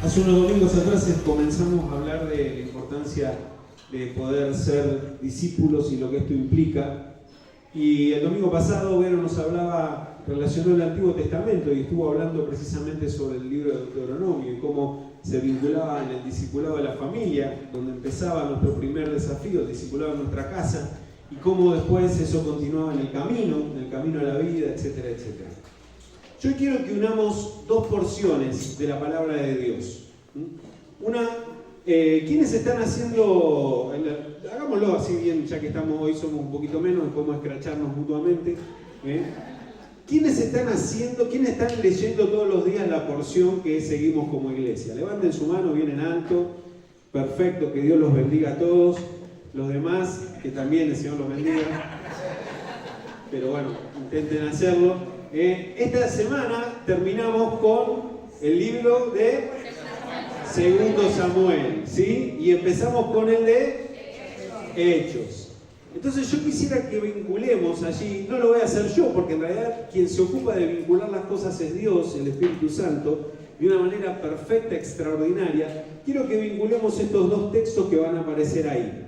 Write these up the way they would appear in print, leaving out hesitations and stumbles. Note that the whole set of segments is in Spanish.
Hace unos domingos atrás comenzamos a hablar de la importancia de poder ser discípulos y lo que esto implica. Y el domingo pasado Vero nos hablaba, relacionó el Antiguo Testamento y estuvo hablando precisamente sobre el libro de Deuteronomio y cómo se vinculaba en el discipulado de la familia, donde empezaba nuestro primer desafío, el discipulado en nuestra casa, y cómo después eso continuaba en el camino a la vida, etcétera, etcétera. Yo quiero que unamos dos porciones de la palabra de Dios. Una, ¿quiénes están haciendo? Hagámoslo así bien, ya que estamos hoy, somos un poquito menos y podemos escracharnos mutuamente. ¿Quiénes están haciendo, quiénes están leyendo todos los días la porción que seguimos como iglesia? Levanten su mano bien en alto. Perfecto, que Dios los bendiga a todos. Los demás, que también el Señor los bendiga. Pero bueno, intenten hacerlo. Esta semana terminamos con el libro de Segundo Samuel, ¿sí? Y empezamos con el de Hechos. Entonces yo quisiera que vinculemos allí, no lo voy a hacer yo, porque en realidad quien se ocupa de vincular las cosas es Dios, el Espíritu Santo, de una manera perfecta, extraordinaria. Quiero que vinculemos estos dos textos que van a aparecer ahí.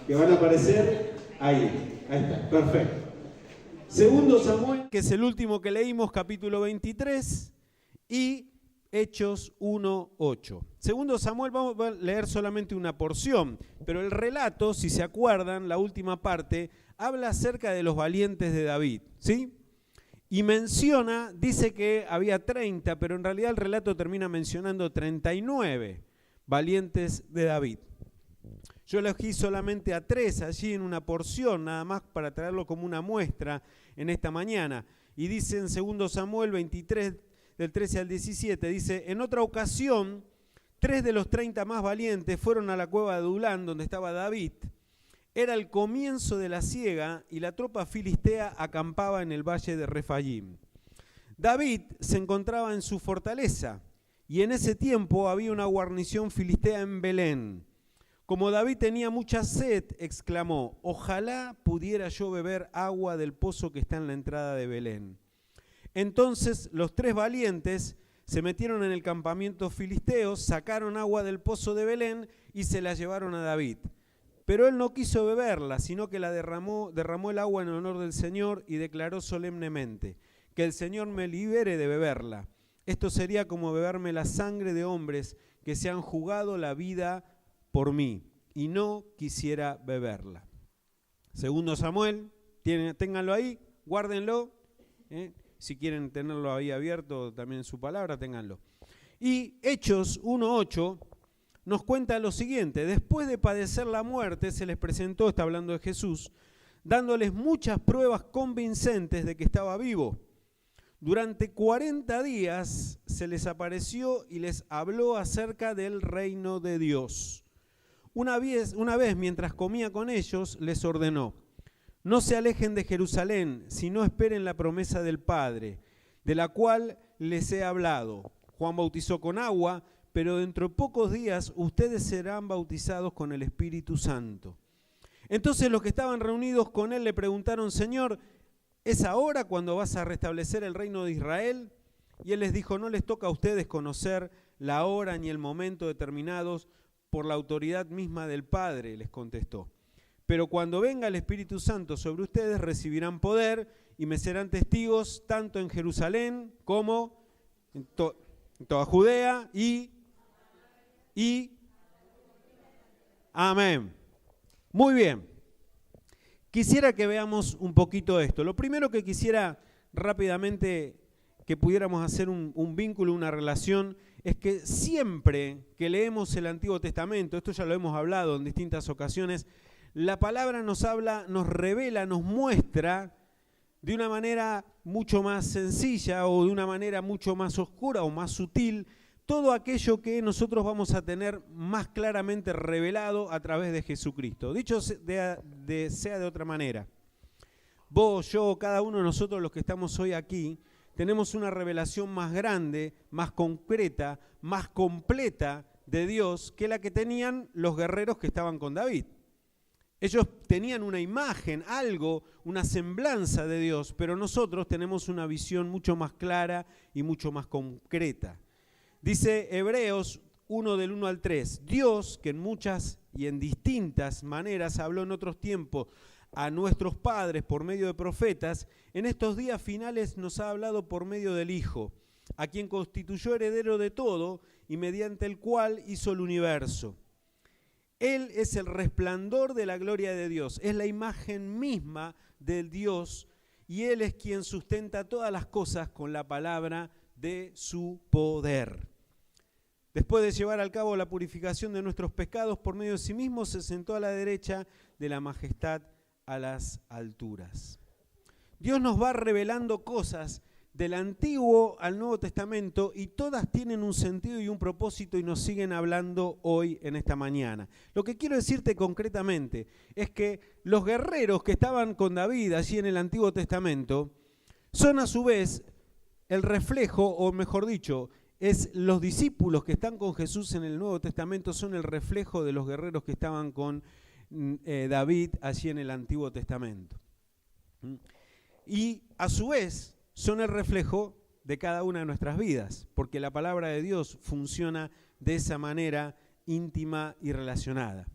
Que van a aparecer ahí. Ahí está, perfecto. Segundo Samuel, que es el último que leímos, capítulo 23, y Hechos 1:8. Segundo Samuel, vamos a leer solamente una porción, pero el relato, si se acuerdan, la última parte, habla acerca de los valientes de David, ¿sí? Y menciona, dice que había 30, pero en realidad el relato termina mencionando 39 valientes de David. Yo elegí solamente a 3 allí en una porción, nada más para traerlo como una muestra en esta mañana. Y dice en 2 Samuel 23, del 13 al 17, dice, en otra ocasión, 3 de los 30 más valientes fueron a la cueva de Adulán, donde estaba David. Era el comienzo de la siega y la tropa filistea acampaba en el valle de Refayim. David se encontraba en su fortaleza y en ese tiempo había una guarnición filistea en Belén. Como David tenía mucha sed, exclamó, ojalá pudiera yo beber agua del pozo que está en la entrada de Belén. Entonces los 3 valientes se metieron en el campamento filisteo, sacaron agua del pozo de Belén y se la llevaron a David. Pero él no quiso beberla, sino que la derramó el agua en honor del Señor y declaró solemnemente, que el Señor me libere de beberla. Esto sería como beberme la sangre de hombres que se han jugado la vida por mí, y no quisiera beberla. Segundo Samuel, ténganlo ahí, guárdenlo, si quieren tenerlo ahí abierto también en su palabra, ténganlo. Y Hechos 1:8 nos cuenta lo siguiente, después de padecer la muerte se les presentó, está hablando de Jesús, dándoles muchas pruebas convincentes de que estaba vivo. Durante 40 días se les apareció y les habló acerca del reino de Dios. Una vez, mientras comía con ellos, les ordenó, no se alejen de Jerusalén, sino esperen la promesa del Padre, de la cual les he hablado. Juan bautizó con agua, pero dentro de pocos días ustedes serán bautizados con el Espíritu Santo. Entonces los que estaban reunidos con él le preguntaron, Señor, ¿es ahora cuando vas a restablecer el reino de Israel? Y él les dijo, no les toca a ustedes conocer la hora ni el momento determinados por la autoridad misma del Padre, les contestó. Pero cuando venga el Espíritu Santo sobre ustedes, recibirán poder y me serán testigos tanto en Jerusalén como en toda Judea y amén. Muy bien. Quisiera que veamos un poquito esto. Lo primero que quisiera rápidamente que pudiéramos hacer un vínculo, una relación, es que siempre que leemos el Antiguo Testamento, esto ya lo hemos hablado en distintas ocasiones, la palabra nos habla, nos revela, nos muestra de una manera mucho más sencilla o de una manera mucho más oscura o más sutil todo aquello que nosotros vamos a tener más claramente revelado a través de Jesucristo. Dicho sea de otra manera, vos, yo, cada uno de nosotros los que estamos hoy aquí, tenemos una revelación más grande, más concreta, más completa de Dios que la que tenían los guerreros que estaban con David. Ellos tenían una imagen, algo, una semblanza de Dios, pero nosotros tenemos una visión mucho más clara y mucho más concreta. Dice Hebreos 1 del 1 al 3, Dios, que en muchas y en distintas maneras habló en otros tiempos a nuestros padres por medio de profetas, en estos días finales nos ha hablado por medio del Hijo, a quien constituyó heredero de todo y mediante el cual hizo el universo. Él es el resplandor de la gloria de Dios, es la imagen misma del Dios y Él es quien sustenta todas las cosas con la palabra de su poder. Después de llevar al cabo la purificación de nuestros pecados por medio de sí mismo, se sentó a la derecha de la majestad a las alturas. Dios nos va revelando cosas del Antiguo al Nuevo Testamento y todas tienen un sentido y un propósito y nos siguen hablando hoy en esta mañana. Lo que quiero decirte concretamente es que los guerreros que estaban con David allí en el Antiguo Testamento son a su vez el reflejo, o mejor dicho, es los discípulos que están con Jesús en el Nuevo Testamento son el reflejo de los guerreros que estaban con David allí en el Antiguo Testamento. Y a su vez son el reflejo de cada una de nuestras vidas, porque la palabra de Dios funciona de esa manera íntima y relacionada.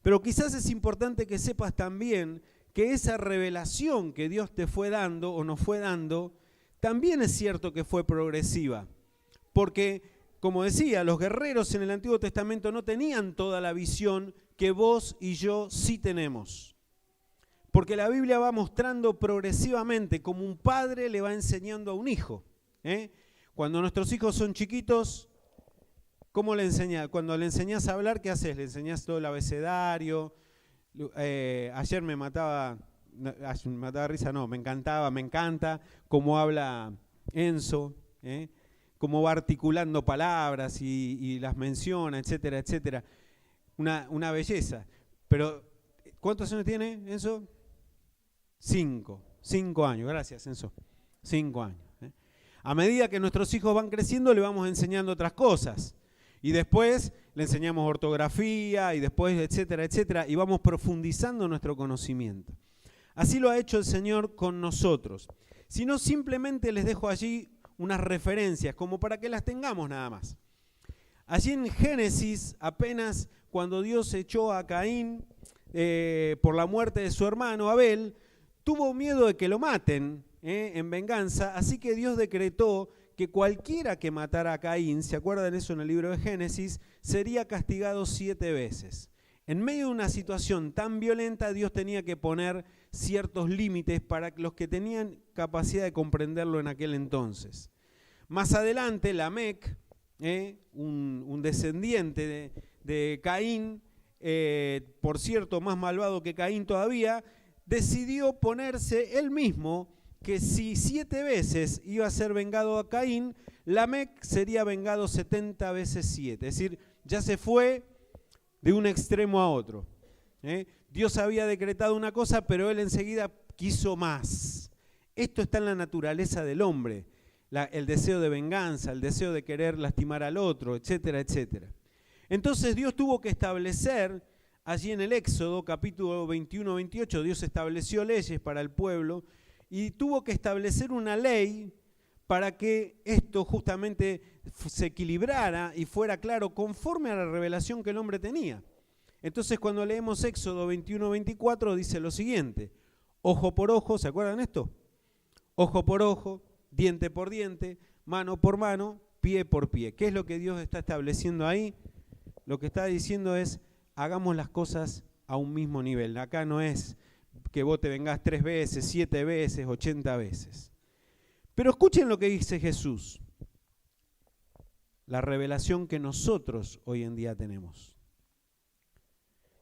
Pero quizás es importante que sepas también que esa revelación que Dios te fue dando o nos fue dando, también es cierto que fue progresiva, porque, como decía, los guerreros en el Antiguo Testamento no tenían toda la visión que vos y yo sí tenemos. Porque la Biblia va mostrando progresivamente como un padre le va enseñando a un hijo. Cuando nuestros hijos son chiquitos, ¿cómo le enseñás? Cuando le enseñás a hablar, ¿qué haces? Le enseñás todo el abecedario. Ayer me mataba risa, no, me encanta cómo habla Enzo, cómo va articulando palabras y las menciona, etcétera, etcétera. Una belleza. Pero, ¿cuántos años tiene Enzo? 5 años, gracias Enzo, 5 años. A medida que nuestros hijos van creciendo le vamos enseñando otras cosas y después le enseñamos ortografía y después etcétera, etcétera y vamos profundizando nuestro conocimiento. Así lo ha hecho el Señor con nosotros. Si no, simplemente les dejo allí unas referencias como para que las tengamos nada más. Allí en Génesis, apenas cuando Dios echó a Caín por la muerte de su hermano Abel, tuvo miedo de que lo maten en venganza, así que Dios decretó que cualquiera que matara a Caín, ¿se acuerdan eso en el libro de Génesis?, sería castigado 7 veces. En medio de una situación tan violenta, Dios tenía que poner ciertos límites para los que tenían capacidad de comprenderlo en aquel entonces. Más adelante, Lamec, un descendiente de Caín, por cierto, más malvado que Caín todavía, decidió ponerse él mismo que si 7 veces iba a ser vengado a Caín, Lamec sería vengado 70 veces 7. Es decir, ya se fue de un extremo a otro. Dios había decretado una cosa, pero él enseguida quiso más. Esto está en la naturaleza del hombre, el deseo de venganza, el deseo de querer lastimar al otro, etcétera, etcétera. Entonces Dios tuvo que establecer, allí en el Éxodo, capítulo 21-28, Dios estableció leyes para el pueblo y tuvo que establecer una ley para que esto justamente se equilibrara y fuera claro conforme a la revelación que el hombre tenía. Entonces cuando leemos Éxodo 21-24 dice lo siguiente: ojo por ojo, ¿se acuerdan esto? Ojo por ojo, diente por diente, mano por mano, pie por pie. ¿Qué es lo que Dios está estableciendo ahí? Lo que está diciendo es: hagamos las cosas a un mismo nivel. Acá no es que vos te vengás 3 veces, 7 veces, 80 veces. Pero escuchen lo que dice Jesús. La revelación que nosotros hoy en día tenemos.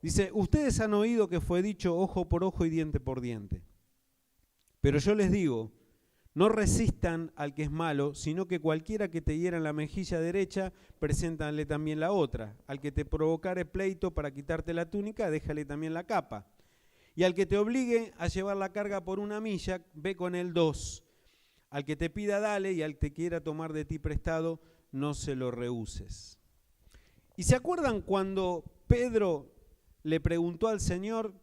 Dice, ustedes han oído que fue dicho ojo por ojo y diente por diente. Pero yo les digo, no resistan al que es malo, sino que cualquiera que te hiera en la mejilla derecha, preséntale también la otra. Al que te provocare pleito para quitarte la túnica, déjale también la capa. Y al que te obligue a llevar la carga por 1 milla, ve con él 2. Al que te pida, dale, y al que quiera tomar de ti prestado, no se lo rehuses. ¿Y se acuerdan cuando Pedro le preguntó al Señor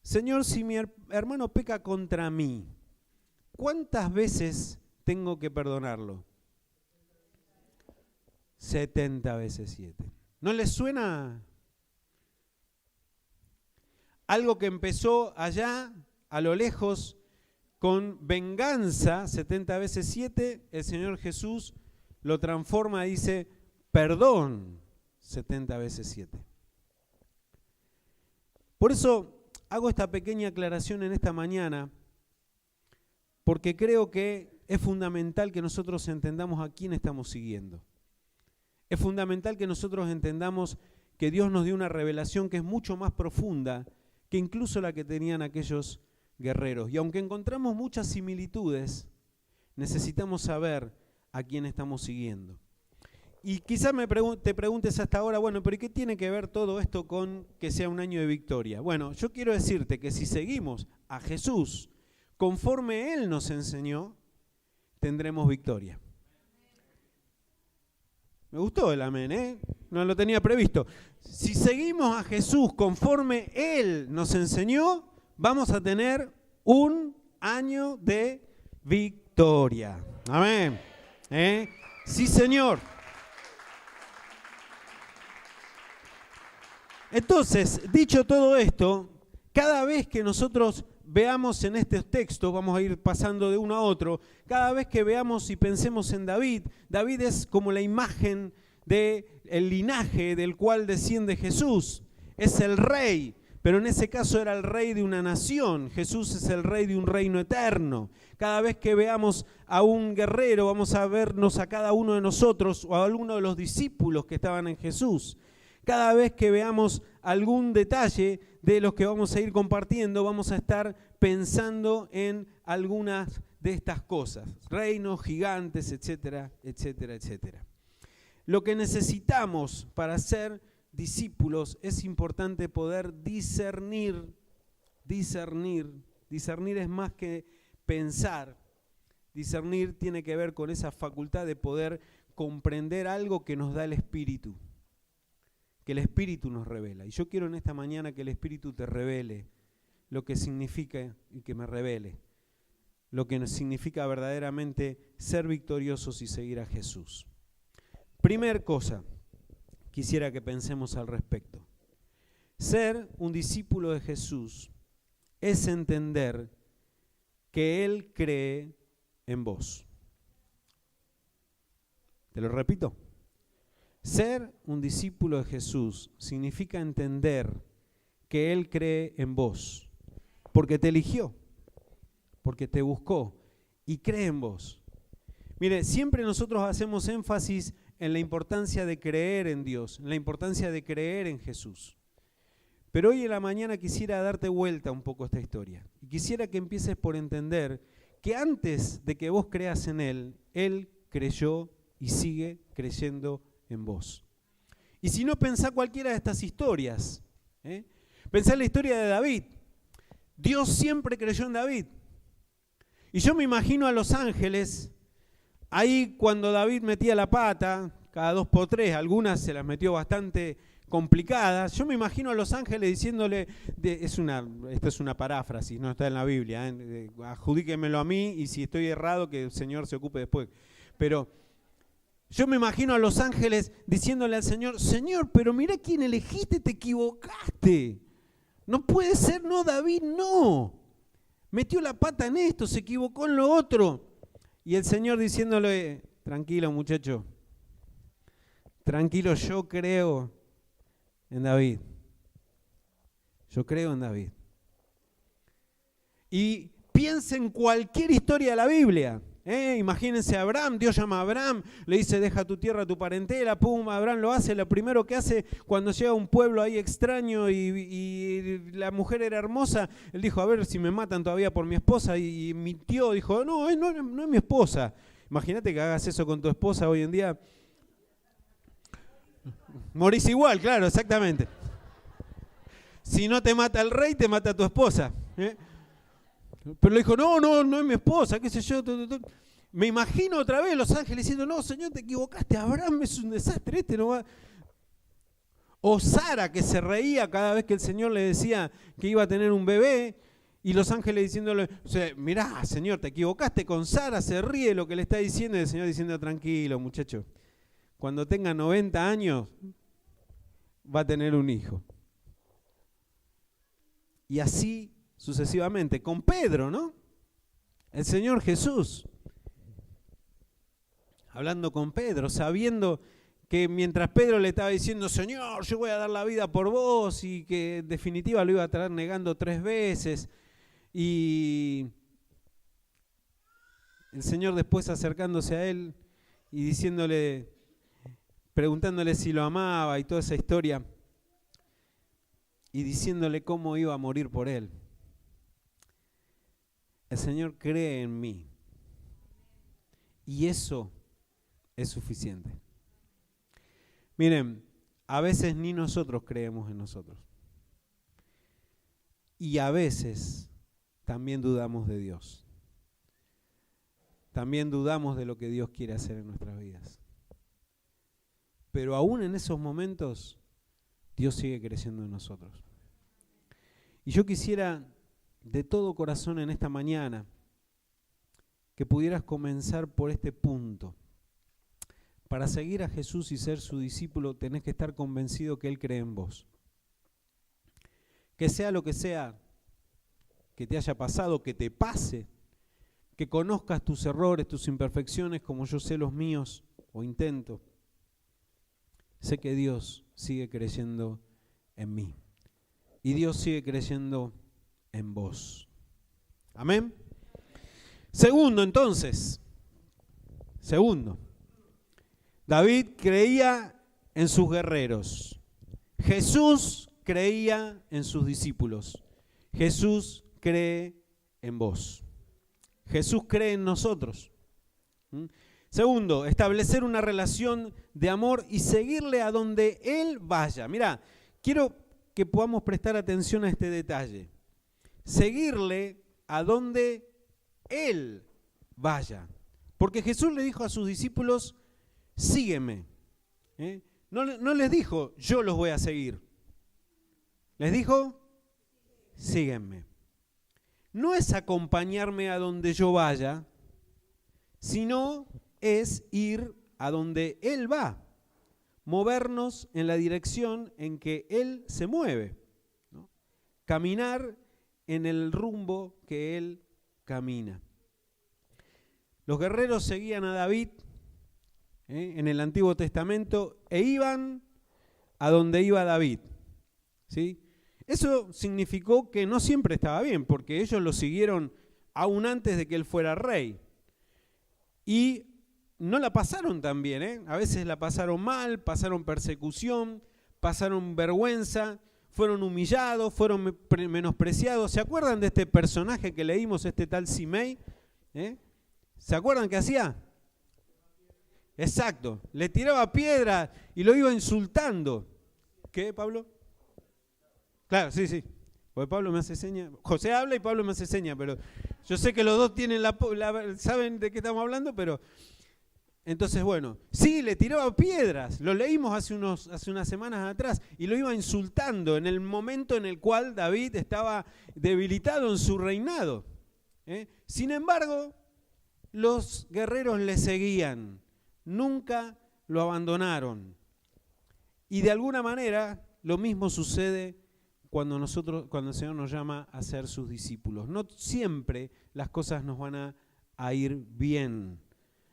Señor, si mi hermano peca contra mí, ¿cuántas veces tengo que perdonarlo? 70 veces 7. ¿No les suena algo que empezó allá, a lo lejos, con venganza, 70 veces 7, el Señor Jesús lo transforma y dice, perdón, 70 veces 7. Por eso hago esta pequeña aclaración en esta mañana, porque creo que es fundamental que nosotros entendamos a quién estamos siguiendo. Es fundamental que nosotros entendamos que Dios nos dio una revelación que es mucho más profunda que incluso la que tenían aquellos guerreros. Y aunque encontramos muchas similitudes, necesitamos saber a quién estamos siguiendo. Y quizás te preguntes hasta ahora, bueno, pero ¿qué tiene que ver todo esto con que sea un año de victoria? Bueno, yo quiero decirte que si seguimos a Jesús conforme Él nos enseñó, tendremos victoria. Me gustó el amén, ¿eh? No lo tenía previsto. Si seguimos a Jesús conforme Él nos enseñó, vamos a tener un año de victoria. Amén. Sí, Señor. Entonces, dicho todo esto, cada vez que nosotros veamos en estos textos, vamos a ir pasando de uno a otro, cada vez que veamos y pensemos en David, David es como la imagen del linaje del cual desciende Jesús, es el rey, pero en ese caso era el rey de una nación, Jesús es el rey de un reino eterno. Cada vez que veamos a un guerrero, vamos a vernos a cada uno de nosotros o a alguno de los discípulos que estaban en Jesús. Cada vez que veamos algún detalle de los que vamos a ir compartiendo, vamos a estar pensando en algunas de estas cosas. Reinos, gigantes, etcétera, etcétera, etcétera. Lo que necesitamos para ser discípulos es importante poder discernir. Discernir es más que pensar. Discernir tiene que ver con esa facultad de poder comprender algo que nos da el Espíritu. Que el Espíritu nos revela. Y yo quiero en esta mañana que el Espíritu te revele lo que significa y que me revele lo que significa verdaderamente ser victoriosos y seguir a Jesús. Primer cosa, quisiera que pensemos al respecto. Ser un discípulo de Jesús es entender que Él cree en vos. Te lo repito. Ser un discípulo de Jesús significa entender que Él cree en vos, porque te eligió, porque te buscó y cree en vos. Mire, siempre nosotros hacemos énfasis en la importancia de creer en Dios, en la importancia de creer en Jesús. Pero hoy en la mañana quisiera darte vuelta un poco a esta historia y quisiera que empieces por entender que antes de que vos creas en Él, Él creyó y sigue creyendo en vos. Y si no, pensá cualquiera de estas historias. Pensá en la historia de David. Dios siempre creyó en David. Y yo me imagino a los ángeles, ahí cuando David metía la pata, cada 2 por 3, algunas se las metió bastante complicadas. Yo me imagino a los ángeles diciéndole, esta es una paráfrasis, no está en la Biblia, adjudíquemelo a mí y si estoy errado que el Señor se ocupe después. Pero yo me imagino a los ángeles diciéndole al Señor, Señor, pero mira quién elegiste, te equivocaste. No puede ser, no, David, no. Metió la pata en esto, se equivocó en lo otro. Y el Señor diciéndole, tranquilo muchacho, tranquilo, yo creo en David. Yo creo en David. Y piensa en cualquier historia de la Biblia. Imagínense a Abraham, Dios llama a Abraham, le dice deja tu tierra, tu parentela, pum, Abraham lo hace, lo primero que hace cuando llega a un pueblo ahí extraño y la mujer era hermosa, él dijo a ver si me matan todavía por mi esposa y mi tío dijo no es mi esposa. Imagínate que hagas eso con tu esposa hoy en día, morís igual, claro, exactamente. Si no te mata el rey, te mata tu esposa, Pero le dijo, no es mi esposa, qué sé yo. Me imagino otra vez los ángeles diciendo, no, Señor, te equivocaste, Abraham es un desastre, este no va. O Sara, que se reía cada vez que el Señor le decía que iba a tener un bebé, y los ángeles diciéndole, mirá, Señor, te equivocaste con Sara, se ríe lo que le está diciendo, y el Señor diciendo, tranquilo, muchacho, cuando tenga 90 años va a tener un hijo. Y así sucesivamente, con Pedro, ¿no? El Señor Jesús, hablando con Pedro, sabiendo que mientras Pedro le estaba diciendo, Señor, yo voy a dar la vida por vos, y que en definitiva lo iba a estar negando 3 veces, y el Señor después acercándose a él y diciéndole, preguntándole si lo amaba y toda esa historia, y diciéndole cómo iba a morir por él. El Señor cree en mí, y eso es suficiente. Miren, a veces ni nosotros creemos en nosotros. Y a veces también dudamos de Dios. También dudamos de lo que Dios quiere hacer en nuestras vidas. Pero aún en esos momentos, Dios sigue creciendo en nosotros. Y yo quisiera, de todo corazón en esta mañana, que pudieras comenzar por este punto. Para seguir a Jesús y ser su discípulo, tenés que estar convencido que Él cree en vos. Que sea lo que sea que te haya pasado, que te pase, que conozcas tus errores, tus imperfecciones, como yo sé los míos, o intento, sé que Dios sigue creciendo en mí. Y Dios sigue creciendo en vos. Amén. Segundo, entonces. David creía en sus guerreros. Jesús creía en sus discípulos. Jesús cree en vos. Jesús cree en nosotros. Segundo, establecer una relación de amor y seguirle a donde Él vaya. Mirá, quiero que podamos prestar atención a este detalle. Seguirle a donde Él vaya. Porque Jesús le dijo a sus discípulos, sígueme. No les dijo, yo los voy a seguir. Les dijo, síguenme. No es acompañarme a donde yo vaya, sino es ir a donde Él va. Movernos en la dirección en que Él se mueve, ¿no? Caminar en el rumbo que Él camina. Los guerreros seguían a David en el Antiguo Testamento e iban a donde iba David, ¿sí? Eso significó que no siempre estaba bien, porque ellos lo siguieron aún antes de que él fuera rey. Y no la pasaron tan bien, A veces la pasaron mal, pasaron persecución, pasaron vergüenza, fueron humillados, fueron menospreciados. ¿Se acuerdan de este personaje que leímos, este tal Simei? ¿Se acuerdan qué hacía? Exacto, le tiraba piedra y lo iba insultando. ¿Qué, Pablo? Claro, sí. Porque Pablo me hace seña. José habla y Pablo me hace seña, pero yo sé que los dos tienen saben de qué estamos hablando, pero entonces, bueno, sí, le tiraba piedras. Lo leímos hace unas semanas atrás y lo iba insultando en el momento en el cual David estaba debilitado en su reinado. Sin embargo, los guerreros le seguían, nunca lo abandonaron. Y de alguna manera lo mismo sucede cuando el Señor nos llama a ser sus discípulos. No siempre las cosas nos van a ir bien.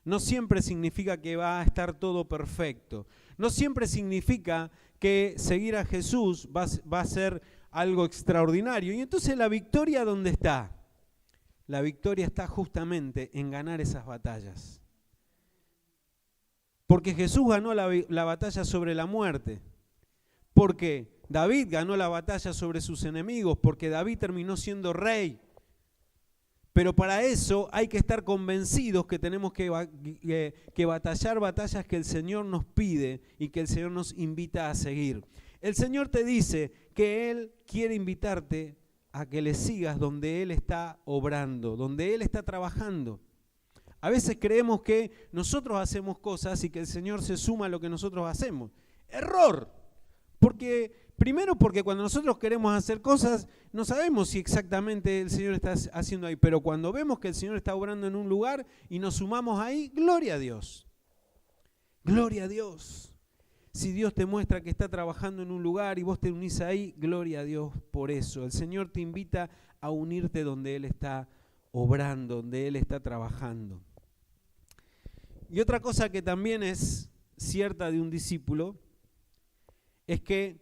No siempre significa que va a estar todo perfecto. No siempre significa que seguir a Jesús va a ser algo extraordinario. Y entonces la victoria, ¿dónde está? La victoria está justamente en ganar esas batallas. Porque Jesús ganó la batalla sobre la muerte. Porque David ganó la batalla sobre sus enemigos, porque David terminó siendo rey. Pero para eso hay que estar convencidos que tenemos que batallar batallas que el Señor nos pide y que el Señor nos invita a seguir. El Señor te dice que Él quiere invitarte a que le sigas donde Él está obrando, donde Él está trabajando. A veces creemos que nosotros hacemos cosas y que el Señor se suma a lo que nosotros hacemos. ¡Error! Primero porque cuando nosotros queremos hacer cosas, no sabemos si exactamente el Señor está haciendo ahí, pero cuando vemos que el Señor está obrando en un lugar y nos sumamos ahí, gloria a Dios. Gloria a Dios. Si Dios te muestra que está trabajando en un lugar y vos te unís ahí, gloria a Dios por eso. El Señor te invita a unirte donde Él está obrando, donde Él está trabajando. Y otra cosa que también es cierta de un discípulo es que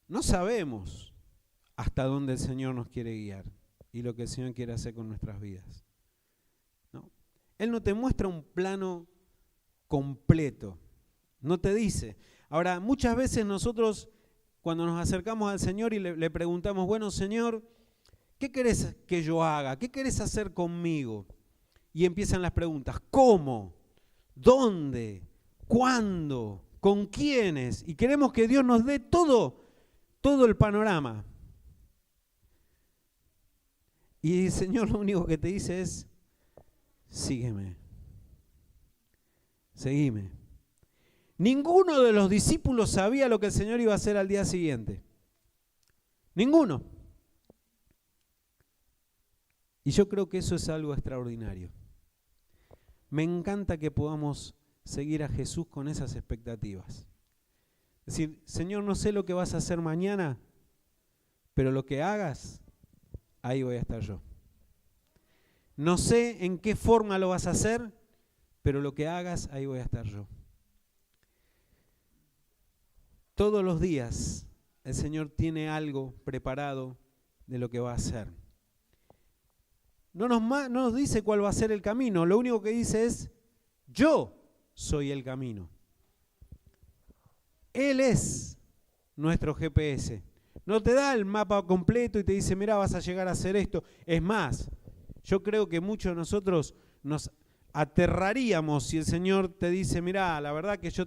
no sabemos hasta dónde el Señor nos quiere guiar y lo que el Señor quiere hacer con nuestras vidas, ¿no? Él no te muestra un plano completo, no te dice. Ahora, muchas veces nosotros cuando nos acercamos al Señor y le preguntamos, bueno, Señor, ¿qué querés que yo haga? ¿Qué querés hacer conmigo? Y empiezan las preguntas, ¿cómo? ¿Dónde? ¿Cuándo? ¿Con quiénes? Y queremos que Dios nos dé todo el panorama. Y el Señor lo único que te dice es, sígueme, seguime. Ninguno de los discípulos sabía lo que el Señor iba a hacer al día siguiente. Ninguno. Y yo creo que eso es algo extraordinario. Me encanta que podamos seguir a Jesús con esas expectativas. Es decir, Señor, no sé lo que vas a hacer mañana, pero lo que hagas, ahí voy a estar yo. No sé en qué forma lo vas a hacer, pero lo que hagas, ahí voy a estar yo. Todos los días el Señor tiene algo preparado de lo que va a hacer. No nos dice cuál va a ser el camino, lo único que dice es, yo soy el camino. Él es nuestro GPS. No te da el mapa completo y te dice, mira, vas a llegar a hacer esto. Es más, yo creo que muchos de nosotros nos aterraríamos si el Señor te dice, mira, la verdad que yo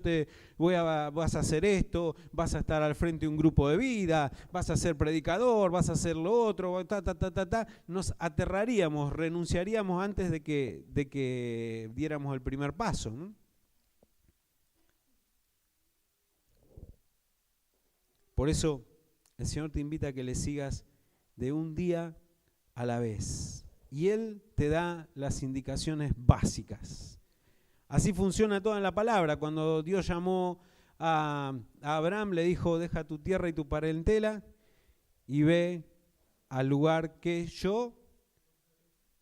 vas a hacer esto, vas a estar al frente de un grupo de vida, vas a ser predicador, vas a hacer lo otro, Nos aterraríamos, renunciaríamos antes de que diéramos el primer paso, ¿no? Por eso el Señor te invita a que le sigas de un día a la vez. Y Él te da las indicaciones básicas. Así funciona toda la palabra. Cuando Dios llamó a Abraham, le dijo, deja tu tierra y tu parentela y ve al lugar que yo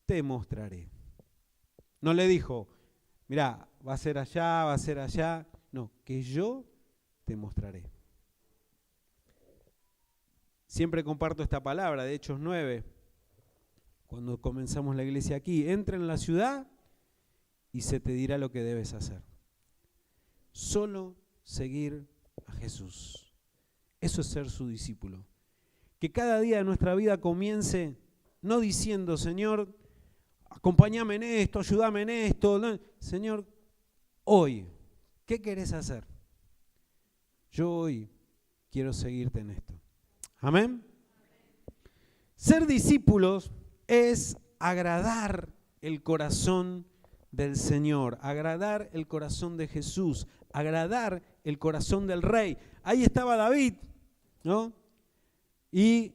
te mostraré. No le dijo, mirá, va a ser allá, va a ser allá. No, que yo te mostraré. Siempre comparto esta palabra de Hechos 9. Cuando comenzamos la iglesia aquí, entra en la ciudad y se te dirá lo que debes hacer. Solo seguir a Jesús. Eso es ser su discípulo. Que cada día de nuestra vida comience no diciendo, Señor, acompáñame en esto, ayúdame en esto. No. Señor, hoy, ¿qué querés hacer? Yo hoy quiero seguirte en esto. Amén. Ser discípulos es agradar el corazón del Señor, agradar el corazón de Jesús, agradar el corazón del Rey. Ahí estaba David, ¿no? Y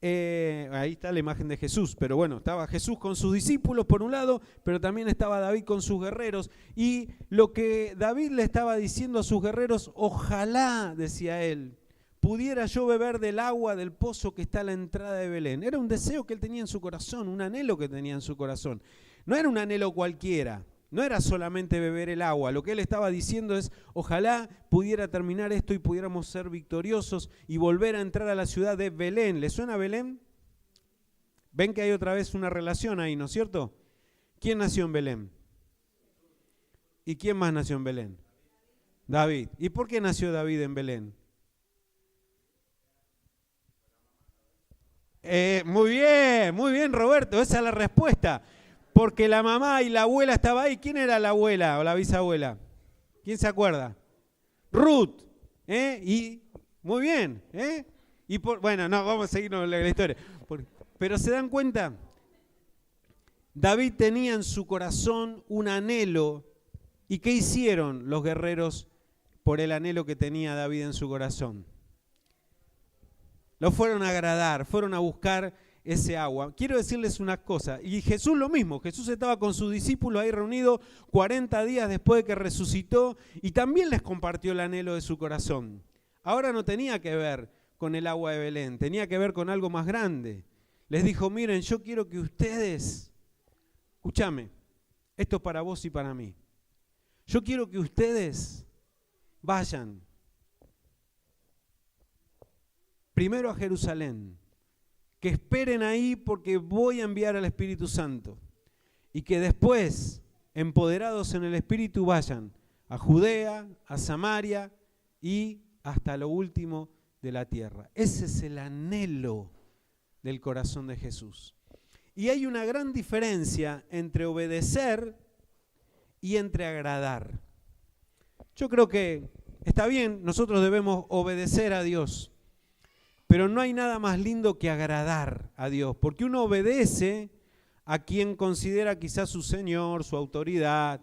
ahí está la imagen de Jesús, pero bueno, estaba Jesús con sus discípulos por un lado, pero también estaba David con sus guerreros. Y lo que David le estaba diciendo a sus guerreros, ojalá, decía él, pudiera yo beber del agua del pozo que está a la entrada de Belén. Era un deseo que él tenía en su corazón, un anhelo que tenía en su corazón. No era un anhelo cualquiera, no era solamente beber el agua. Lo que él estaba diciendo es, ojalá pudiera terminar esto y pudiéramos ser victoriosos y volver a entrar a la ciudad de Belén. ¿Le suena Belén? Ven que hay otra vez una relación ahí, ¿no es cierto? ¿Quién nació en Belén? ¿Y quién más nació en Belén? David. ¿Y por qué nació David en Belén? Muy bien Roberto, esa es la respuesta. Porque la mamá y la abuela estaban ahí. ¿Quién era la abuela o la bisabuela? ¿Quién se acuerda? Ruth. Y muy bien. Y bueno, no, vamos a seguir la historia. Pero se dan cuenta, David tenía en su corazón un anhelo. ¿Y qué hicieron los guerreros por el anhelo que tenía David en su corazón? Lo fueron a agradar, fueron a buscar ese agua. Quiero decirles una cosa, y Jesús lo mismo, Jesús estaba con sus discípulos ahí reunidos 40 días después de que resucitó y también les compartió el anhelo de su corazón. Ahora no tenía que ver con el agua de Belén, tenía que ver con algo más grande. Les dijo, miren, yo quiero que ustedes, escúchame, esto es para vos y para mí. Yo quiero que ustedes vayan primero a Jerusalén, que esperen ahí porque voy a enviar al Espíritu Santo y que después, empoderados en el Espíritu, vayan a Judea, a Samaria y hasta lo último de la tierra. Ese es el anhelo del corazón de Jesús. Y hay una gran diferencia entre obedecer y entre agradar. Yo creo que está bien, nosotros debemos obedecer a Dios, pero no hay nada más lindo que agradar a Dios, porque uno obedece a quien considera quizás su Señor, su autoridad,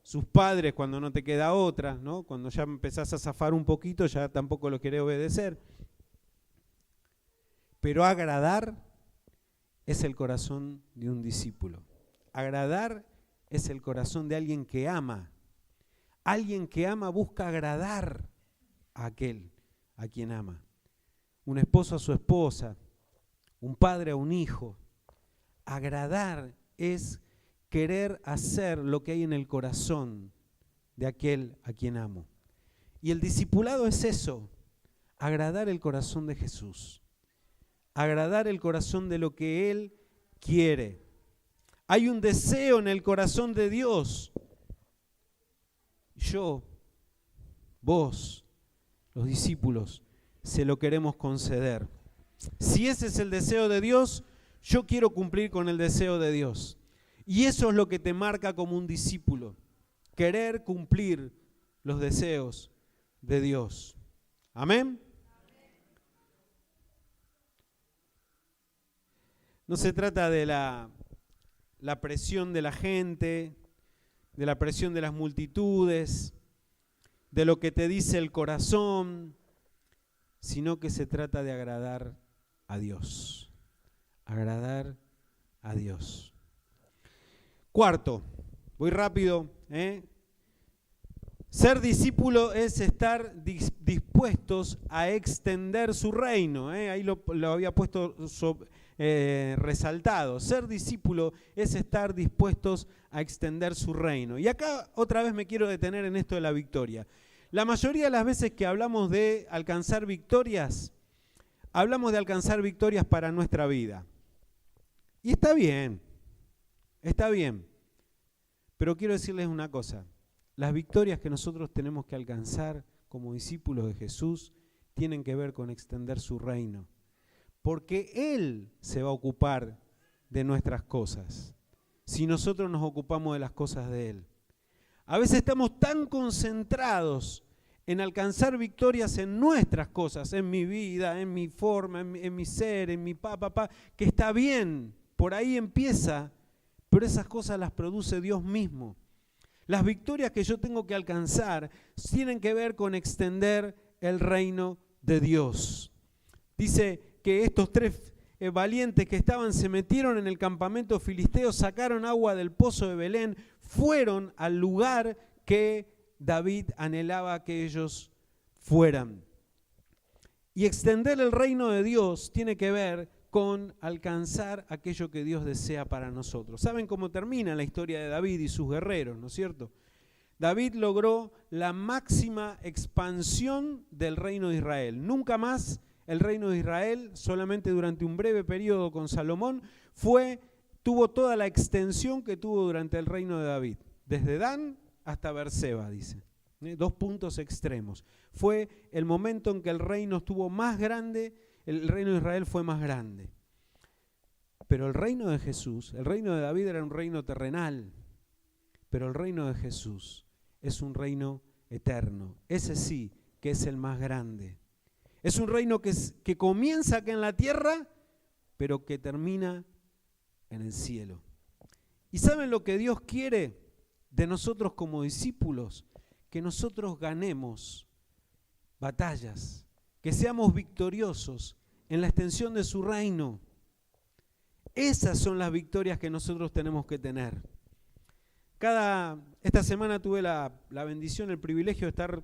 sus padres cuando no te queda otra, ¿no? Cuando ya empezás a zafar un poquito, ya tampoco lo querés obedecer. Pero agradar es el corazón de un discípulo. Agradar es el corazón de alguien que ama. Alguien que ama busca agradar a aquel a quien ama. Un esposo a su esposa, un padre a un hijo. Agradar es querer hacer lo que hay en el corazón de aquel a quien amo. Y el discipulado es eso, agradar el corazón de Jesús, agradar el corazón de lo que Él quiere. Hay un deseo en el corazón de Dios. Yo, vos, los discípulos, se lo queremos conceder. Si ese es el deseo de Dios, yo quiero cumplir con el deseo de Dios. Y eso es lo que te marca como un discípulo, querer cumplir los deseos de Dios. ¿Amén? No se trata de la presión de la gente, de la presión de las multitudes, de lo que te dice el corazón, sino que se trata de agradar a Dios. Agradar a Dios. Cuarto, voy rápido, Ser discípulo es estar dispuestos a extender su reino. Ahí lo había puesto resaltado. Ser discípulo es estar dispuestos a extender su reino. Y acá otra vez me quiero detener en esto de la victoria. La mayoría de las veces que hablamos de alcanzar victorias, hablamos de alcanzar victorias para nuestra vida. Y está bien, pero quiero decirles una cosa. Las victorias que nosotros tenemos que alcanzar como discípulos de Jesús tienen que ver con extender su reino. Porque Él se va a ocupar de nuestras cosas, si nosotros nos ocupamos de las cosas de Él. A veces estamos tan concentrados en alcanzar victorias en nuestras cosas, en mi vida, en mi forma, en mi ser, en mi papá, que está bien, por ahí empieza, pero esas cosas las produce Dios mismo. Las victorias que yo tengo que alcanzar tienen que ver con extender el reino de Dios. Dice que estos 3 valientes que estaban se metieron en el campamento filisteo, sacaron agua del pozo de Belén, fueron al lugar que David anhelaba que ellos fueran. Y extender el reino de Dios tiene que ver con alcanzar aquello que Dios desea para nosotros. ¿Saben cómo termina la historia de David y sus guerreros, no es cierto? David logró la máxima expansión del reino de Israel. Nunca más el reino de Israel, solamente durante un breve periodo con Salomón, tuvo toda la extensión que tuvo durante el reino de David. Desde Dan hasta Berseba, dice. 2 puntos extremos. Fue el momento en que el reino estuvo más grande, el reino de Israel fue más grande. Pero el reino de Jesús, el reino de David era un reino terrenal, pero el reino de Jesús es un reino eterno. Ese sí que es el más grande. Es un reino que comienza acá en la tierra, pero que termina en el cielo. ¿Y saben lo que Dios quiere de nosotros como discípulos? Que nosotros ganemos batallas, que seamos victoriosos en la extensión de su reino. Esas son las victorias que nosotros tenemos que tener. Esta semana tuve la bendición, el privilegio de estar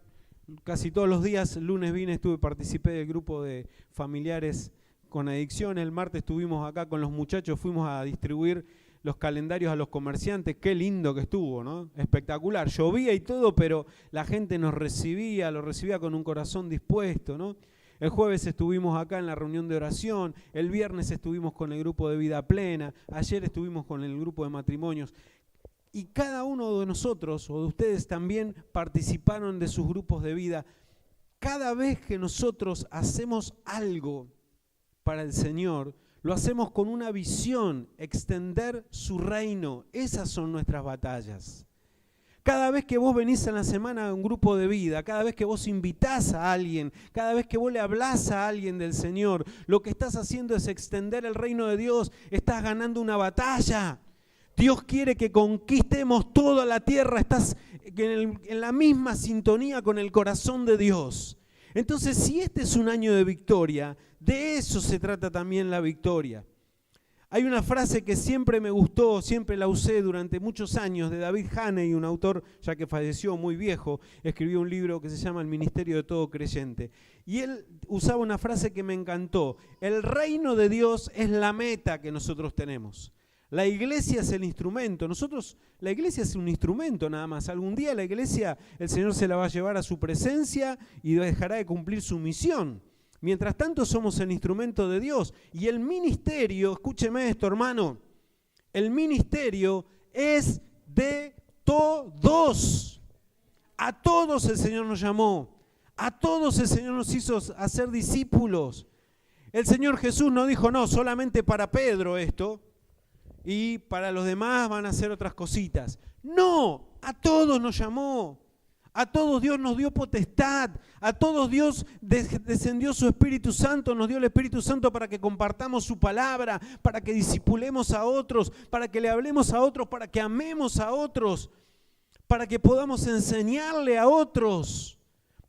casi todos los días. El lunes participé del grupo de familiares con adicción. El martes estuvimos acá con los muchachos, fuimos a distribuir los calendarios a los comerciantes. Qué lindo que estuvo, ¿no? Espectacular. Llovía y todo, pero la gente lo recibía con un corazón dispuesto, ¿no? El jueves estuvimos acá en la reunión de oración, el viernes estuvimos con el grupo de vida plena, ayer estuvimos con el grupo de matrimonios. Y cada uno de nosotros, o de ustedes también, participaron de sus grupos de vida. Cada vez que nosotros hacemos algo para el Señor, lo hacemos con una visión, extender su reino. Esas son nuestras batallas. Cada vez que vos venís en la semana a un grupo de vida, cada vez que vos invitás a alguien, cada vez que vos le hablás a alguien del Señor, lo que estás haciendo es extender el reino de Dios. Estás ganando una batalla. Dios quiere que conquistemos toda la tierra. Estás en la misma sintonía con el corazón de Dios. Entonces, si este es un año de victoria, de eso se trata también la victoria. Hay una frase que siempre me gustó, siempre la usé durante muchos años, de David Haney, un autor ya que falleció muy viejo, escribió un libro que se llama El Ministerio de Todo Creyente. Y él usaba una frase que me encantó: el reino de Dios es la meta que nosotros tenemos. La iglesia es el instrumento. La iglesia es un instrumento nada más. Algún día la iglesia, el Señor se la va a llevar a su presencia y dejará de cumplir su misión. Mientras tanto somos el instrumento de Dios. Y el ministerio, escúcheme esto, hermano, el ministerio es de todos. A todos el Señor nos llamó. A todos el Señor nos hizo hacer discípulos. El Señor Jesús no dijo, no, solamente para Pedro esto, y para los demás van a hacer otras cositas. No, a todos nos llamó. A todos Dios nos dio potestad, a todos Dios descendió su Espíritu Santo, nos dio el Espíritu Santo para que compartamos su palabra, para que discipulemos a otros, para que le hablemos a otros, para que amemos a otros, para que podamos enseñarle a otros,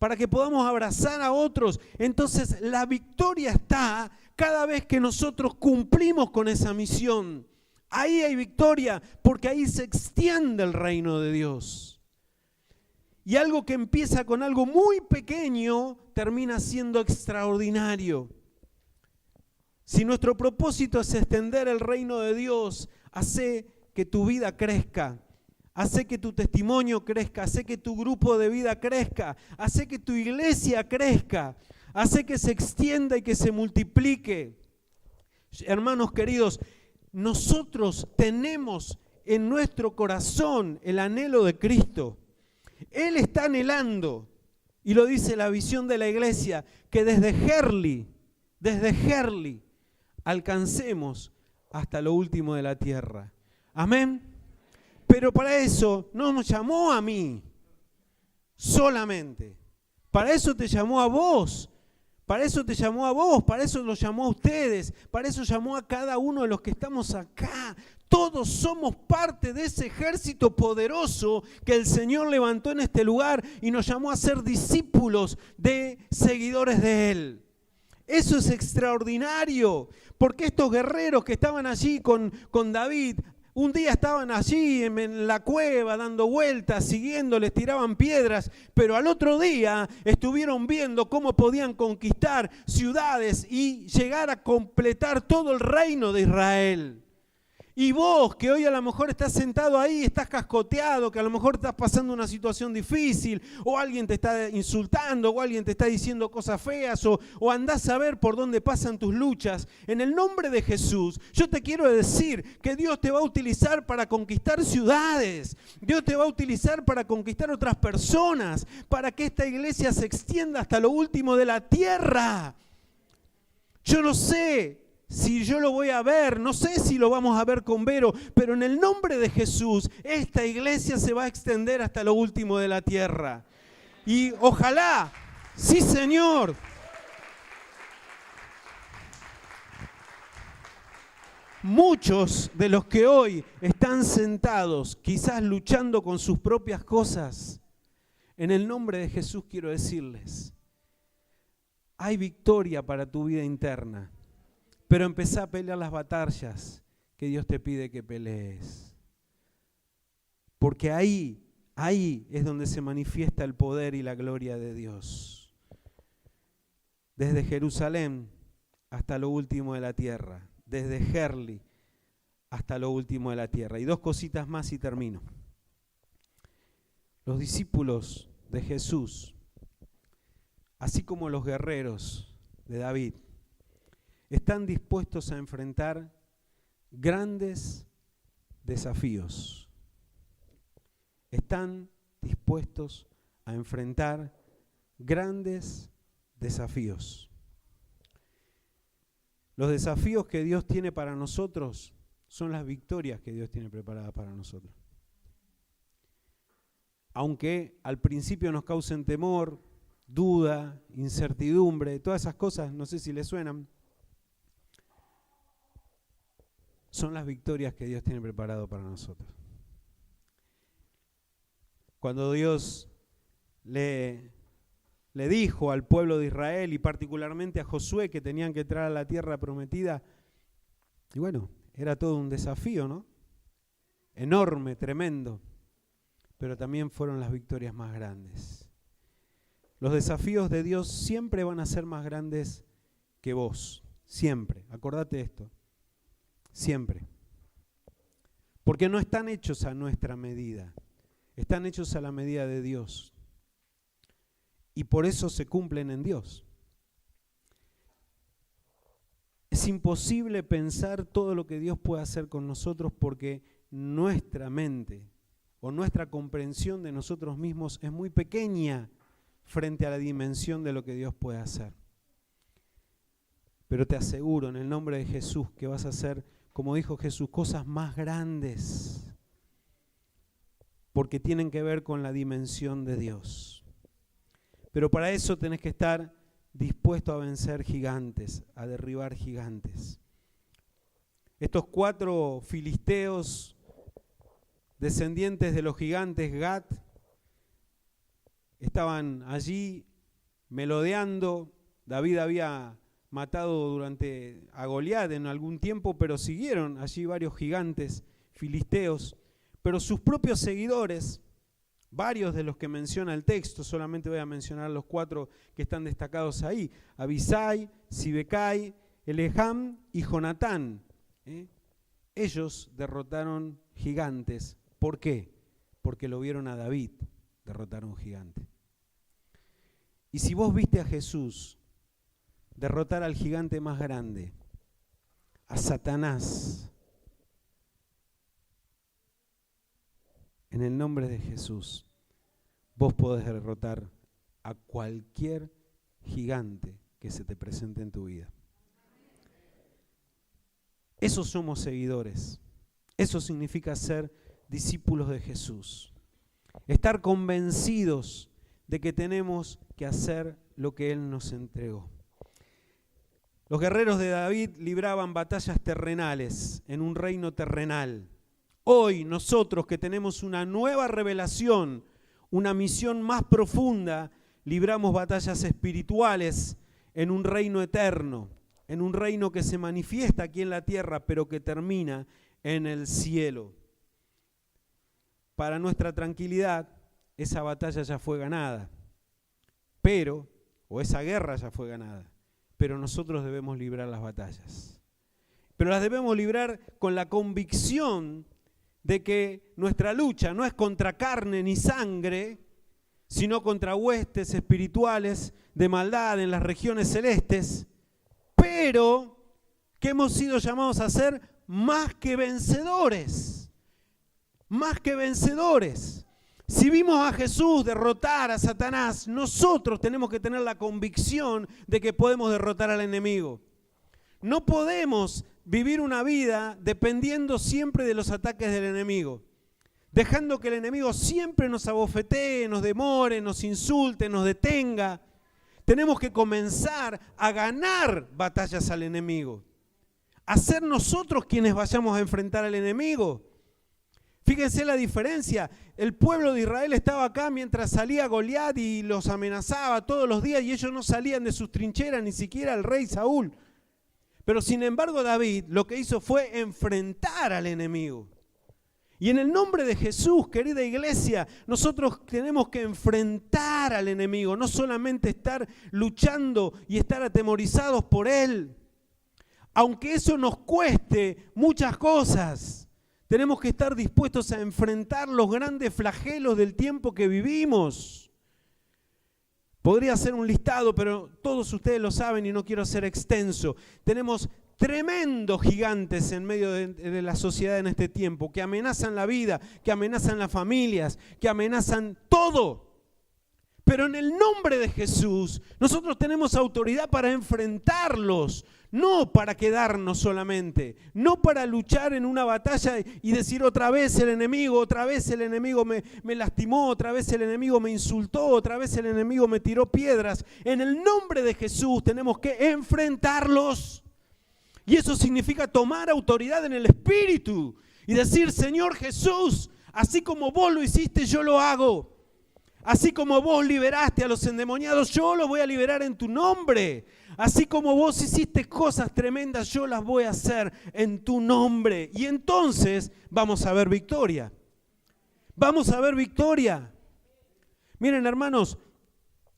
para que podamos abrazar a otros. Entonces la victoria está cada vez que nosotros cumplimos con esa misión. Ahí hay victoria, porque ahí se extiende el reino de Dios. Y algo que empieza con algo muy pequeño termina siendo extraordinario. Si nuestro propósito es extender el reino de Dios, hace que tu vida crezca, hace que tu testimonio crezca, hace que tu grupo de vida crezca, hace que tu iglesia crezca, hace que se extienda y que se multiplique. Hermanos queridos, nosotros tenemos en nuestro corazón el anhelo de Cristo. Él está anhelando, y lo dice la visión de la iglesia, que desde Herli, alcancemos hasta lo último de la tierra. Amén. Pero para eso no nos llamó a mí solamente. Para eso te llamó a vos. Para eso te llamó a vos, para eso los llamó a ustedes, para eso llamó a cada uno de los que estamos acá. Todos somos parte de ese ejército poderoso que el Señor levantó en este lugar y nos llamó a ser discípulos de seguidores de Él. Eso es extraordinario, porque estos guerreros que estaban allí con David, un día estaban allí en la cueva dando vueltas, siguiéndoles, tiraban piedras, pero al otro día estuvieron viendo cómo podían conquistar ciudades y llegar a completar todo el reino de Israel. Y vos, que hoy a lo mejor estás sentado ahí, estás cascoteado, que a lo mejor estás pasando una situación difícil, o alguien te está insultando, o alguien te está diciendo cosas feas, o andás a ver por dónde pasan tus luchas. En el nombre de Jesús, yo te quiero decir que Dios te va a utilizar para conquistar ciudades. Dios te va a utilizar para conquistar otras personas, para que esta iglesia se extienda hasta lo último de la tierra. Yo no sé si yo lo voy a ver, no sé si lo vamos a ver con Vero, pero en el nombre de Jesús, esta iglesia se va a extender hasta lo último de la tierra. Y ojalá, sí Señor. Muchos de los que hoy están sentados, quizás luchando con sus propias cosas, en el nombre de Jesús quiero decirles, Hay victoria para tu vida interna, pero empezá a pelear las batallas que Dios te pide que pelees. Porque ahí es donde se manifiesta el poder y la gloria de Dios. Desde Jerusalén hasta lo último de la tierra, desde Gerli hasta lo último de la tierra. Y 2 cositas más y termino. Los discípulos de Jesús, así como los guerreros de David, están dispuestos a enfrentar grandes desafíos. Están dispuestos a enfrentar grandes desafíos. Los desafíos que Dios tiene para nosotros son las victorias que Dios tiene preparadas para nosotros. Aunque al principio nos causen temor, duda, incertidumbre, todas esas cosas, no sé si les suenan, son las victorias que Dios tiene preparado para nosotros. Cuando Dios le dijo al pueblo de Israel y particularmente a Josué que tenían que entrar a la tierra prometida, y bueno, era todo un desafío, ¿no? Enorme, tremendo, pero también fueron las victorias más grandes. Los desafíos de Dios siempre van a ser más grandes que vos, siempre, acordate esto, siempre. Porque no están hechos a nuestra medida, están hechos a la medida de Dios. Y por eso se cumplen en Dios. Es imposible pensar todo lo que Dios puede hacer con nosotros porque nuestra mente o nuestra comprensión de nosotros mismos es muy pequeña frente a la dimensión de lo que Dios puede hacer. Pero te aseguro en el nombre de Jesús que vas a hacer, como dijo Jesús, cosas más grandes porque tienen que ver con la dimensión de Dios. Pero para eso tenés que estar dispuesto a vencer gigantes, a derribar gigantes. Estos 4 filisteos, descendientes de los gigantes Gat, estaban allí melodeando. David había matado a Goliat en algún tiempo, pero siguieron allí varios gigantes filisteos. Pero sus propios seguidores, varios de los que menciona el texto, solamente voy a mencionar los 4 que están destacados ahí: Abisai, Sibecai, Elejam y Jonatán. Ellos derrotaron gigantes. ¿Por qué? Porque lo vieron a David derrotar a un gigante. Y si vos viste a Jesús derrotar al gigante más grande, a Satanás, en el nombre de Jesús, vos podés derrotar a cualquier gigante que se te presente en tu vida. Eso somos seguidores. Eso significa ser discípulos de Jesús. Estar convencidos de que tenemos que hacer lo que Él nos entregó. Los guerreros de David libraban batallas terrenales en un reino terrenal. Hoy nosotros que tenemos una nueva revelación, una misión más profunda, libramos batallas espirituales en un reino eterno, en un reino que se manifiesta aquí en la tierra, pero que termina en el cielo. Para nuestra tranquilidad, esa batalla ya fue ganada, o esa guerra ya fue ganada, pero nosotros debemos librar las batallas. Pero las debemos librar con la convicción de que nuestra lucha no es contra carne ni sangre, sino contra huestes espirituales de maldad en las regiones celestes, pero que hemos sido llamados a ser más que vencedores. Más que vencedores. Si vimos a Jesús derrotar a Satanás, nosotros tenemos que tener la convicción de que podemos derrotar al enemigo. No podemos vivir una vida dependiendo siempre de los ataques del enemigo, dejando que el enemigo siempre nos abofetee, nos demore, nos insulte, nos detenga. Tenemos que comenzar a ganar batallas al enemigo, a ser nosotros quienes vayamos a enfrentar al enemigo. Fíjense la diferencia. El pueblo de Israel estaba acá mientras salía Goliat y los amenazaba todos los días y ellos no salían de sus trincheras, ni siquiera el rey Saúl. Pero sin embargo David lo que hizo fue enfrentar al enemigo. Y en el nombre de Jesús, querida iglesia, nosotros tenemos que enfrentar al enemigo, no solamente estar luchando y estar atemorizados por él. Aunque eso nos cueste muchas cosas, tenemos que estar dispuestos a enfrentar los grandes flagelos del tiempo que vivimos. Podría hacer un listado, pero todos ustedes lo saben y no quiero ser extenso. Tenemos tremendos gigantes en medio de la sociedad en este tiempo, que amenazan la vida, que amenazan las familias, que amenazan todo. Pero en el nombre de Jesús, nosotros tenemos autoridad para enfrentarlos, no para quedarnos solamente, no para luchar en una batalla y decir otra vez el enemigo me lastimó, otra vez el enemigo me insultó, otra vez el enemigo me tiró piedras. En el nombre de Jesús tenemos que enfrentarlos. Y eso significa tomar autoridad en el Espíritu y decir, Señor Jesús, así como vos lo hiciste, yo lo hago. Así como vos liberaste a los endemoniados, yo los voy a liberar en tu nombre. Así como vos hiciste cosas tremendas, yo las voy a hacer en tu nombre. Y entonces vamos a ver victoria. Vamos a ver victoria. Miren, hermanos,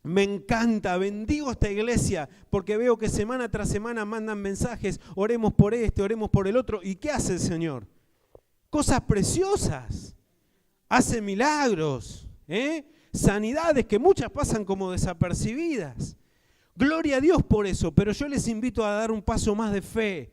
me encanta, bendigo esta iglesia porque veo que semana tras semana mandan mensajes, oremos por este, oremos por el otro. ¿Y qué hace el Señor? Cosas preciosas. Hace milagros, sanidades que muchas pasan como desapercibidas. Gloria a Dios por eso, pero yo les invito a dar un paso más de fe.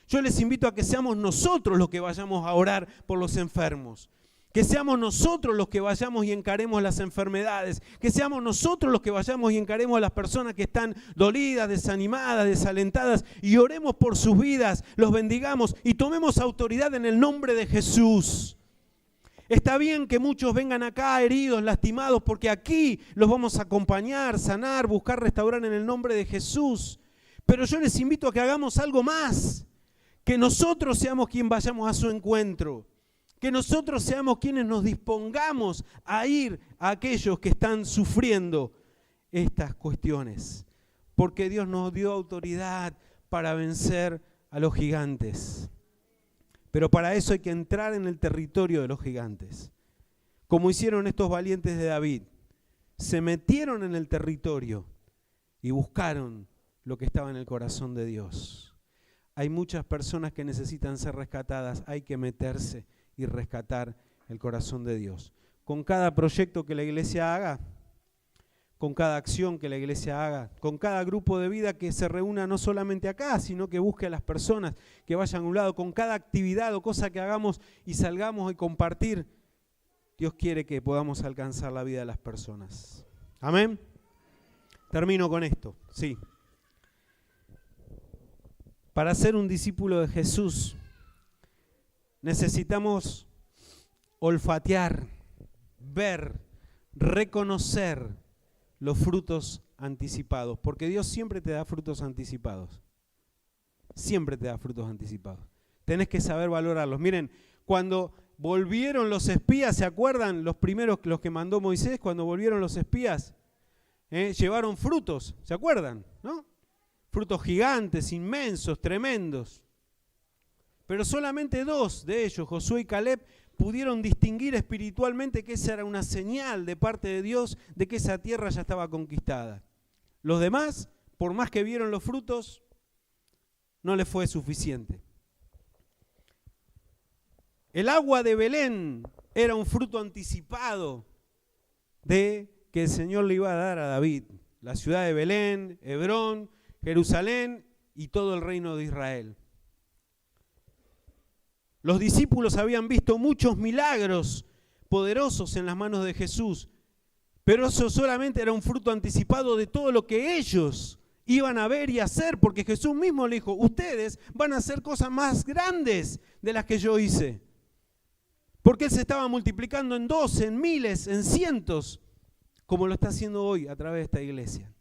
Yo les invito a que seamos nosotros los que vayamos a orar por los enfermos. Que seamos nosotros los que vayamos y encaremos las enfermedades. Que seamos nosotros los que vayamos y encaremos a las personas que están dolidas, desanimadas, desalentadas y oremos por sus vidas, los bendigamos y tomemos autoridad en el nombre de Jesús. Está bien que muchos vengan acá heridos, lastimados, porque aquí los vamos a acompañar, sanar, buscar restaurar en el nombre de Jesús. Pero yo les invito a que hagamos algo más, que nosotros seamos quien vayamos a su encuentro, que nosotros seamos quienes nos dispongamos a ir a aquellos que están sufriendo estas cuestiones, porque Dios nos dio autoridad para vencer a los gigantes. Pero para eso hay que entrar en el territorio de los gigantes. Como hicieron estos valientes de David. Se metieron en el territorio y buscaron lo que estaba en el corazón de Dios. Hay muchas personas que necesitan ser rescatadas. Hay que meterse y rescatar el corazón de Dios. Con cada proyecto que la iglesia haga, con cada acción que la iglesia haga, con cada grupo de vida que se reúna no solamente acá, sino que busque a las personas que vayan a un lado, con cada actividad o cosa que hagamos y salgamos y compartir, Dios quiere que podamos alcanzar la vida de las personas. Amén. Termino con esto, sí. Para ser un discípulo de Jesús necesitamos olfatear, ver, reconocer los frutos anticipados, porque Dios siempre te da frutos anticipados. Siempre te da frutos anticipados. Tenés que saber valorarlos. Miren, cuando volvieron los espías, ¿se acuerdan? Los primeros, los que mandó Moisés, cuando volvieron los espías, llevaron frutos, ¿se acuerdan? ¿No? Frutos gigantes, inmensos, tremendos. Pero solamente 2 de ellos, Josué y Caleb, pudieron distinguir espiritualmente que esa era una señal de parte de Dios de que esa tierra ya estaba conquistada. Los demás, por más que vieron los frutos, no les fue suficiente. El agua de Belén era un fruto anticipado de que el Señor le iba a dar a David. La ciudad de Belén, Hebrón, Jerusalén y todo el reino de Israel. Los discípulos habían visto muchos milagros poderosos en las manos de Jesús, pero eso solamente era un fruto anticipado de todo lo que ellos iban a ver y hacer, porque Jesús mismo le dijo, ustedes van a hacer cosas más grandes de las que yo hice. Porque Él se estaba multiplicando en 12, en miles, en cientos, como lo está haciendo hoy a través de esta iglesia.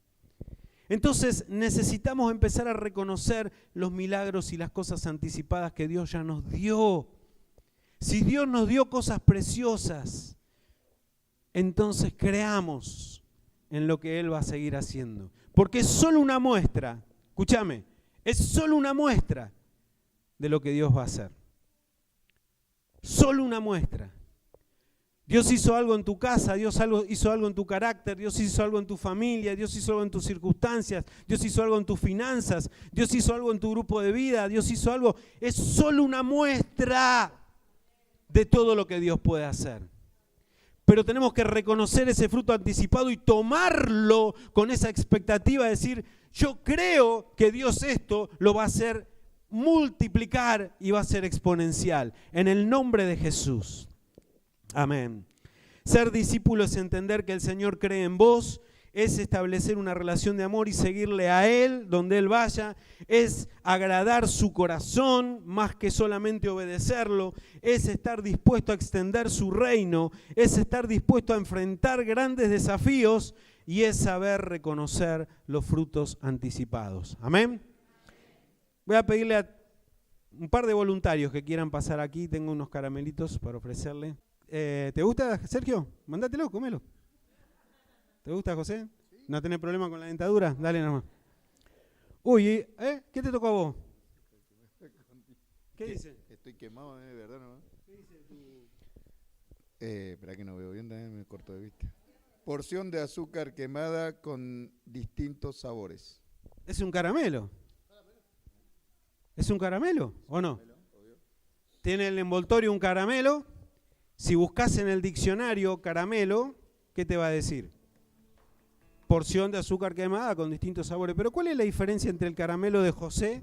Entonces necesitamos empezar a reconocer los milagros y las cosas anticipadas que Dios ya nos dio. Si Dios nos dio cosas preciosas, entonces creamos en lo que Él va a seguir haciendo. Porque es solo una muestra, escúchame, es solo una muestra de lo que Dios va a hacer. Solo una muestra. Dios hizo algo en tu casa, Dios hizo algo en tu carácter, Dios hizo algo en tu familia, Dios hizo algo en tus circunstancias, Dios hizo algo en tus finanzas, Dios hizo algo en tu grupo de vida, Dios hizo algo. Es solo una muestra de todo lo que Dios puede hacer. Pero tenemos que reconocer ese fruto anticipado y tomarlo con esa expectativa de decir, yo creo que Dios esto lo va a hacer multiplicar y va a ser exponencial. En el nombre de Jesús. Amén. Ser discípulo es entender que el Señor cree en vos, es establecer una relación de amor y seguirle a Él donde Él vaya, es agradar su corazón más que solamente obedecerlo, es estar dispuesto a extender su reino, es estar dispuesto a enfrentar grandes desafíos y es saber reconocer los frutos anticipados. Amén. Voy a pedirle a un par de voluntarios que quieran pasar aquí, tengo unos caramelitos para ofrecerle. ¿Te gusta, Sergio? Mándátelo, comelo. ¿Te gusta, José? ¿No tenés problema con la dentadura? Dale nomás. Uy, ¿qué te tocó a vos? ¿Qué dice? Estoy quemado, de verdad, ¿no? ¿Qué dice tu...? Espera que no veo bien, me corto de vista. Porción de azúcar quemada con distintos sabores. ¿Es un caramelo? ¿Es un caramelo o no? Tiene el envoltorio un caramelo. Si buscas en el diccionario caramelo, ¿qué te va a decir? Porción de azúcar quemada con distintos sabores. Pero ¿cuál es la diferencia entre el caramelo de José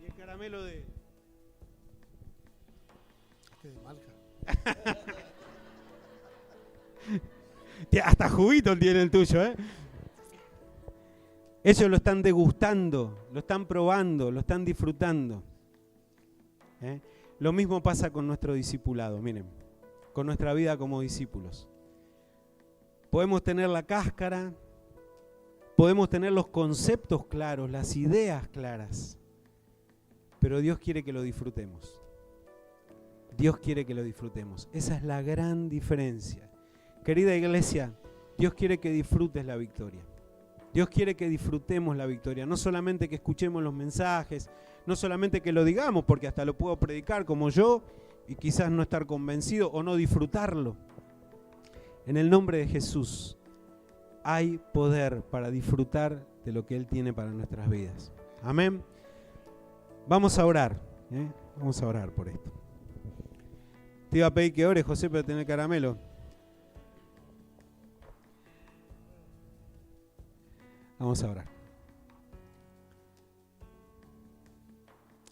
y el caramelo de Malca? Hasta juguito tiene el tuyo, ¿eh? Ellos lo están degustando, lo están probando, lo están disfrutando. Lo mismo pasa con nuestro discipulado, miren, con nuestra vida como discípulos. Podemos tener la cáscara, podemos tener los conceptos claros, las ideas claras, pero Dios quiere que lo disfrutemos. Dios quiere que lo disfrutemos. Esa es la gran diferencia. Querida iglesia, Dios quiere que disfrutes la victoria. Dios quiere que disfrutemos la victoria, no solamente que escuchemos los mensajes, no solamente que lo digamos, porque hasta lo puedo predicar como yo y quizás no estar convencido o no disfrutarlo. En el nombre de Jesús hay poder para disfrutar de lo que Él tiene para nuestras vidas. Amén. Vamos a orar, vamos a orar por esto. Te iba a pedir que ores, José, para tener caramelo. Vamos a orar.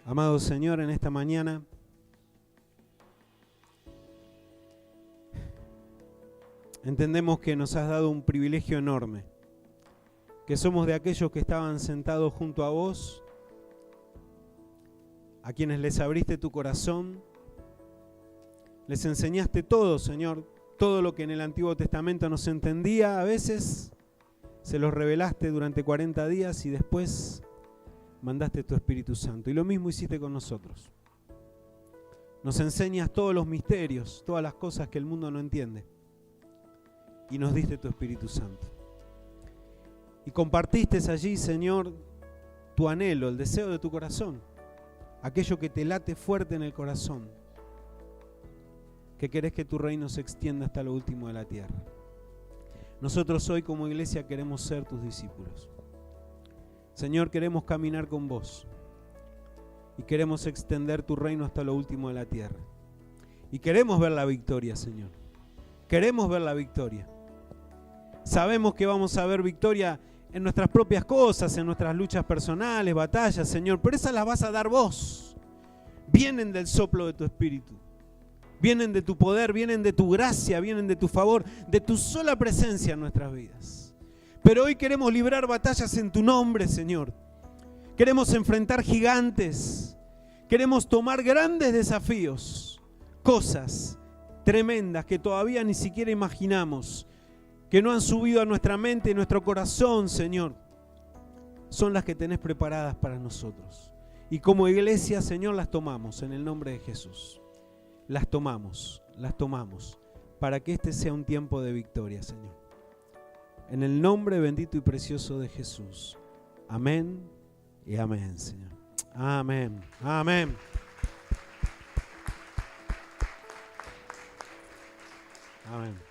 Amado Señor, en esta mañana entendemos que nos has dado un privilegio enorme, que somos de aquellos que estaban sentados junto a vos, a quienes les abriste tu corazón, les enseñaste todo, Señor, todo lo que en el Antiguo Testamento no se entendía a veces. Se los revelaste durante 40 días y después mandaste tu Espíritu Santo. Y lo mismo hiciste con nosotros. Nos enseñas todos los misterios, todas las cosas que el mundo no entiende. Y nos diste tu Espíritu Santo. Y compartiste allí, Señor, tu anhelo, el deseo de tu corazón. Aquello que te late fuerte en el corazón. Que querés que tu reino se extienda hasta lo último de la tierra. Nosotros hoy como iglesia queremos ser tus discípulos. Señor, queremos caminar con vos y queremos extender tu reino hasta lo último de la tierra. Y queremos ver la victoria, Señor. Queremos ver la victoria. Sabemos que vamos a ver victoria en nuestras propias cosas, en nuestras luchas personales, batallas, Señor, pero esas las vas a dar vos. Vienen del soplo de tu Espíritu. Vienen de tu poder, vienen de tu gracia, vienen de tu favor, de tu sola presencia en nuestras vidas. Pero hoy queremos librar batallas en tu nombre, Señor. Queremos enfrentar gigantes. Queremos tomar grandes desafíos, cosas tremendas que todavía ni siquiera imaginamos, que no han subido a nuestra mente y nuestro corazón, Señor. Son las que tenés preparadas para nosotros. Y como iglesia, Señor, las tomamos en el nombre de Jesús. Las tomamos, para que este sea un tiempo de victoria, Señor. En el nombre bendito y precioso de Jesús. Amén y amén, Señor. Amén, amén. Amén.